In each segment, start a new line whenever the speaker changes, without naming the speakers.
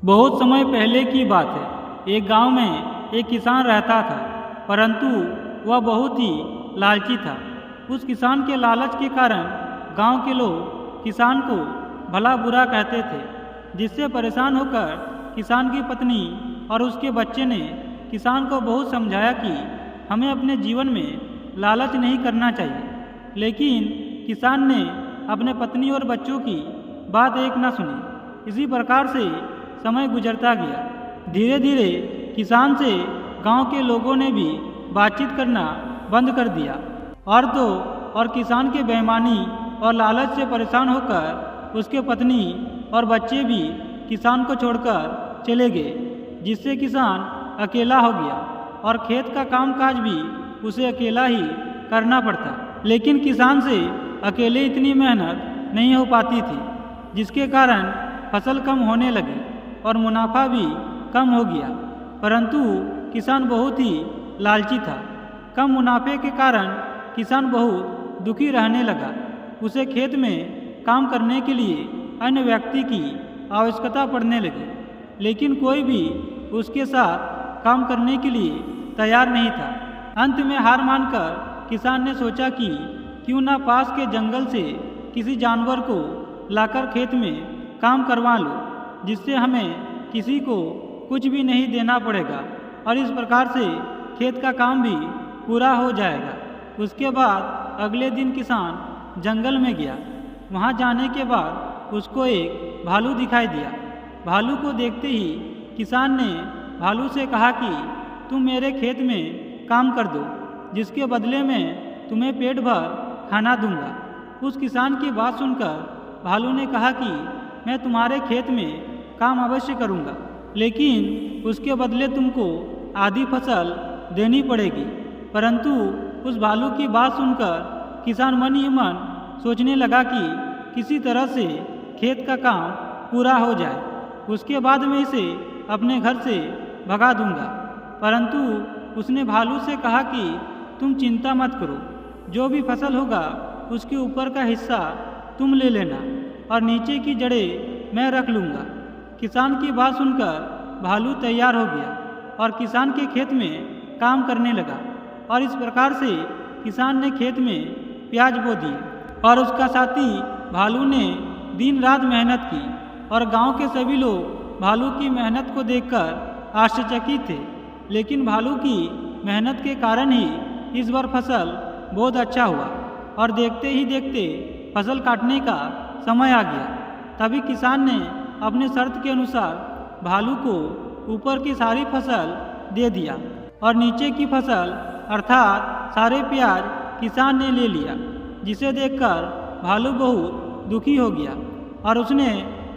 बहुत समय पहले की बात है। एक गांव में एक किसान रहता था, परंतु वह बहुत ही लालची था। उस किसान के लालच के कारण गांव के लोग किसान को भला बुरा कहते थे, जिससे परेशान होकर किसान की पत्नी और उसके बच्चे ने किसान को बहुत समझाया कि हमें अपने जीवन में लालच नहीं करना चाहिए। लेकिन किसान ने अपने पत्नी और बच्चों की बात एक न सुनी। इसी प्रकार से समय गुजरता गया। धीरे धीरे किसान से गांव के लोगों ने भी बातचीत करना बंद कर दिया। और किसान के बेईमानी और लालच से परेशान होकर उसके पत्नी और बच्चे भी किसान को छोड़कर चले गए, जिससे किसान अकेला हो गया और खेत का कामकाज भी उसे अकेला ही करना पड़ता। लेकिन किसान से अकेले इतनी मेहनत नहीं हो पाती थी, जिसके कारण फसल कम होने लगी और मुनाफा भी कम हो गया। परंतु किसान बहुत ही लालची था। कम मुनाफे के कारण किसान बहुत दुखी रहने लगा। उसे खेत में काम करने के लिए अन्य व्यक्ति की आवश्यकता पड़ने लगी, लेकिन कोई भी उसके साथ काम करने के लिए तैयार नहीं था। अंत में हार मानकर किसान ने सोचा कि क्यों ना पास के जंगल से किसी जानवर को लाकर खेत में काम करवा लो, जिससे हमें किसी को कुछ भी नहीं देना पड़ेगा और इस प्रकार से खेत का काम भी पूरा हो जाएगा। उसके बाद अगले दिन किसान जंगल में गया। वहां जाने के बाद उसको एक भालू दिखाई दिया। भालू को देखते ही किसान ने भालू से कहा कि तुम मेरे खेत में काम कर दो, जिसके बदले में तुम्हें पेट भर खाना दूंगा। उस किसान की बात सुनकर भालू ने कहा कि मैं तुम्हारे खेत में काम अवश्य करूंगा, लेकिन उसके बदले तुमको आधी फसल देनी पड़ेगी। परंतु उस भालू की बात सुनकर किसान मन ही मन सोचने लगा कि किसी तरह से खेत का काम पूरा हो जाए, उसके बाद मैं इसे अपने घर से भगा दूंगा। परंतु उसने भालू से कहा कि तुम चिंता मत करो, जो भी फसल होगा उसके ऊपर का हिस्सा तुम ले लेना और नीचे की जड़ें मैं रख लूँगा। किसान की बात सुनकर भालू तैयार हो गया और किसान के खेत में काम करने लगा। और इस प्रकार से किसान ने खेत में प्याज बो दिए और उसका साथी भालू ने दिन रात मेहनत की। और गांव के सभी लोग भालू की मेहनत को देखकर आश्चर्यचकित थे। लेकिन भालू की मेहनत के कारण ही इस बार फसल बहुत अच्छा हुआ और देखते ही देखते फसल काटने का समय आ गया। तभी किसान ने अपने शर्त के अनुसार भालू को ऊपर की सारी फसल दे दिया और नीचे की फसल अर्थात सारे प्याज किसान ने ले लिया, जिसे देखकर भालू बहुत दुखी हो गया। और उसने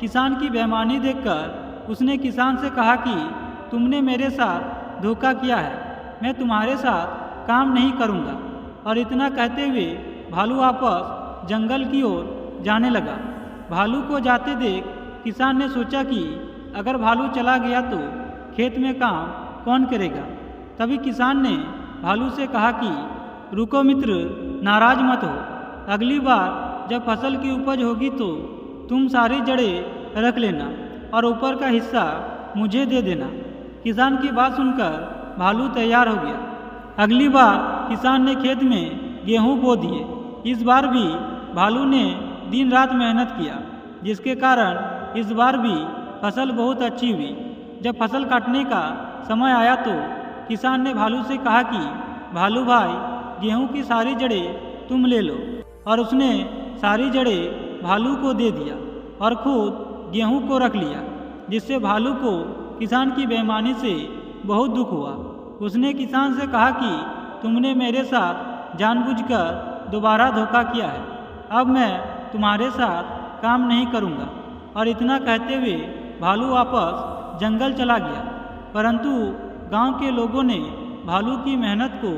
किसान की बेईमानी देखकर उसने किसान से कहा कि तुमने मेरे साथ धोखा किया है, मैं तुम्हारे साथ काम नहीं करूँगा। और इतना कहते हुए भालू वापस जंगल की ओर जाने लगा। भालू को जाते देख किसान ने सोचा कि अगर भालू चला गया तो खेत में काम कौन करेगा। तभी किसान ने भालू से कहा कि रुको मित्र, नाराज मत हो। अगली बार जब फसल की उपज होगी तो तुम सारी जड़ें रख लेना और ऊपर का हिस्सा मुझे दे देना। किसान की बात सुनकर भालू तैयार हो गया। अगली बार किसान ने खेत में गेहूं बो दिए। इस बार भी भालू ने दिन रात मेहनत किया, जिसके कारण इस बार भी फसल बहुत अच्छी हुई। जब फसल काटने का समय आया तो किसान ने भालू से कहा कि भालू भाई, गेहूं की सारी जड़ें तुम ले लो। और उसने सारी जड़ें भालू को दे दिया और खुद गेहूं को रख लिया, जिससे भालू को किसान की बेईमानी से बहुत दुख हुआ। उसने किसान से कहा कि तुमने मेरे साथ जानबूझकर दोबारा धोखा किया है, अब मैं तुम्हारे साथ काम नहीं करूँगा। और इतना कहते हुए भालू वापस जंगल चला गया। परंतु गांव के लोगों ने भालू की मेहनत को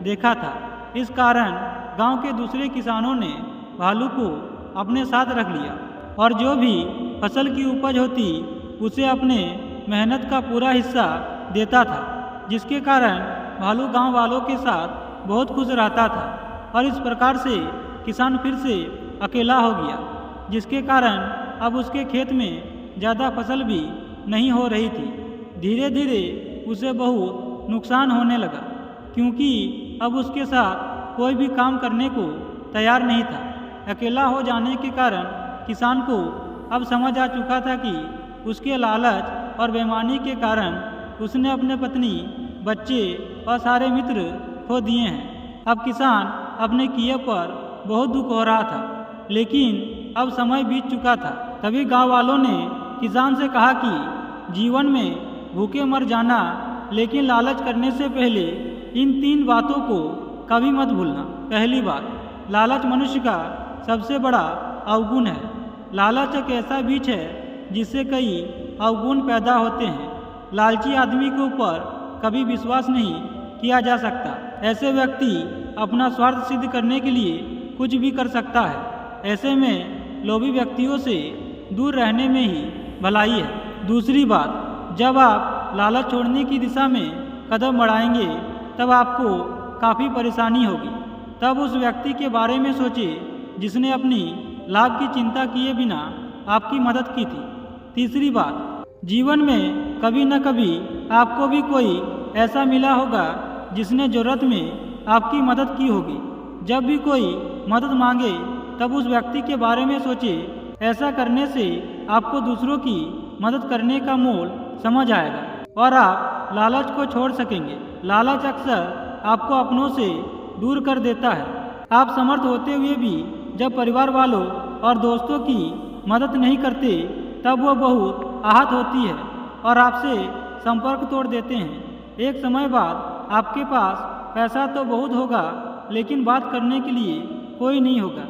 देखा था। इस कारण गांव के दूसरे किसानों ने भालू को अपने साथ रख लिया और जो भी फसल की उपज होती उसे अपने मेहनत का पूरा हिस्सा देता था, जिसके कारण भालू गांव वालों के साथ बहुत खुश रहता था। और इस प्रकार से किसान फिर से अकेला हो गया, जिसके कारण अब उसके खेत में ज़्यादा फसल भी नहीं हो रही थी। धीरे धीरे उसे बहुत नुकसान होने लगा, क्योंकि अब उसके साथ कोई भी काम करने को तैयार नहीं था। अकेला हो जाने के कारण किसान को अब समझ आ चुका था कि उसके लालच और बेईमानी के कारण उसने अपने पत्नी, बच्चे और सारे मित्र खो दिए हैं। अब किसान अपने किए पर बहुत दुख हो रहा था, लेकिन अब समय बीत चुका था। तभी गांव वालों ने किसान से कहा कि जीवन में भूखे मर जाना, लेकिन लालच करने से पहले इन 3 बातों को कभी मत भूलना। पहली बात, लालच मनुष्य का सबसे बड़ा अवगुण है। लालच एक ऐसा बीज है जिससे कई अवगुण पैदा होते हैं। लालची आदमी के ऊपर कभी विश्वास नहीं किया जा सकता। ऐसे व्यक्ति अपना स्वार्थ सिद्ध करने के लिए कुछ भी कर सकता है। ऐसे में लोभी व्यक्तियों से दूर रहने में ही भलाई है। दूसरी बात, जब आप लालच छोड़ने की दिशा में कदम बढ़ाएंगे तब आपको काफ़ी परेशानी होगी। तब उस व्यक्ति के बारे में सोचिए जिसने अपनी लाभ की चिंता किए बिना आपकी मदद की थी। तीसरी बात, जीवन में कभी न कभी आपको भी कोई ऐसा मिला होगा जिसने ज़रूरत में आपकी मदद की होगी। जब भी कोई मदद मांगे तब उस व्यक्ति के बारे में सोचिए। ऐसा करने से आपको दूसरों की मदद करने का मोल समझ आएगा और आप लालच को छोड़ सकेंगे। लालच अक्सर आपको अपनों से दूर कर देता है। आप समर्थ होते हुए भी जब परिवार वालों और दोस्तों की मदद नहीं करते तब वो बहुत आहत होती है और आपसे संपर्क तोड़ देते हैं। एक समय बाद आपके पास पैसा तो बहुत होगा, लेकिन बात करने के लिए कोई नहीं होगा।